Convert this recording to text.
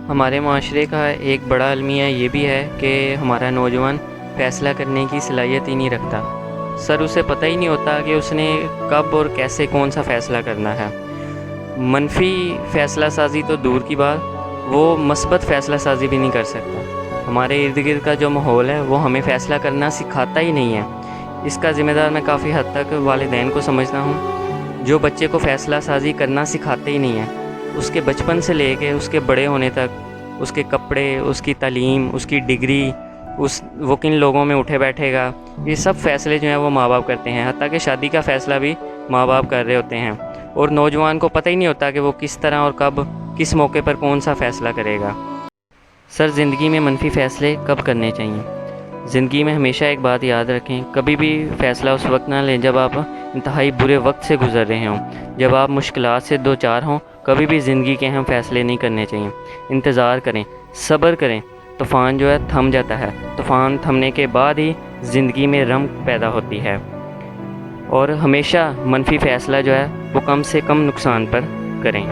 ہمارے معاشرے کا ایک بڑا المیہ یہ بھی ہے کہ ہمارا نوجوان فیصلہ کرنے کی صلاحیت ہی نہیں رکھتا۔ سر اسے پتہ ہی نہیں ہوتا کہ اس نے کب اور کیسے کون سا فیصلہ کرنا ہے۔ منفی فیصلہ سازی تو دور کی بات، وہ مثبت فیصلہ سازی بھی نہیں کر سکتا۔ ہمارے ارد گرد کا جو ماحول ہے وہ ہمیں فیصلہ کرنا سکھاتا ہی نہیں ہے۔ اس کا ذمہ دار میں کافی حد تک والدین کو سمجھتا ہوں، جو بچے کو فیصلہ سازی کرنا سکھاتے ہی نہیں ہیں۔ اس کے بچپن سے لے کے اس کے بڑے ہونے تک اس کے کپڑے، اس کی تعلیم، اس کی ڈگری، وہ کن لوگوں میں اٹھے بیٹھے گا، یہ سب فیصلے جو ہیں وہ ماں باپ کرتے ہیں۔ حتیٰ کہ شادی کا فیصلہ بھی ماں باپ کر رہے ہوتے ہیں، اور نوجوان کو پتہ ہی نہیں ہوتا کہ وہ کس طرح اور کب کس موقع پر کون سا فیصلہ کرے گا۔ سر زندگی میں منفی فیصلے کب کرنے چاہیے؟ زندگی میں ہمیشہ ایک بات یاد رکھیں، کبھی بھی فیصلہ اس وقت نہ لیں جب آپ انتہائی برے وقت سے گزر رہے ہوں، جب آپ مشکلات سے دو چار ہوں۔ کبھی بھی زندگی کے اہم فیصلے نہیں کرنے چاہیے۔ انتظار کریں، صبر کریں، طوفان جو ہے تھم جاتا ہے۔ طوفان تھمنے کے بعد ہی زندگی میں رمق پیدا ہوتی ہے، اور ہمیشہ منفی فیصلہ جو ہے وہ کم سے کم نقصان پر کریں۔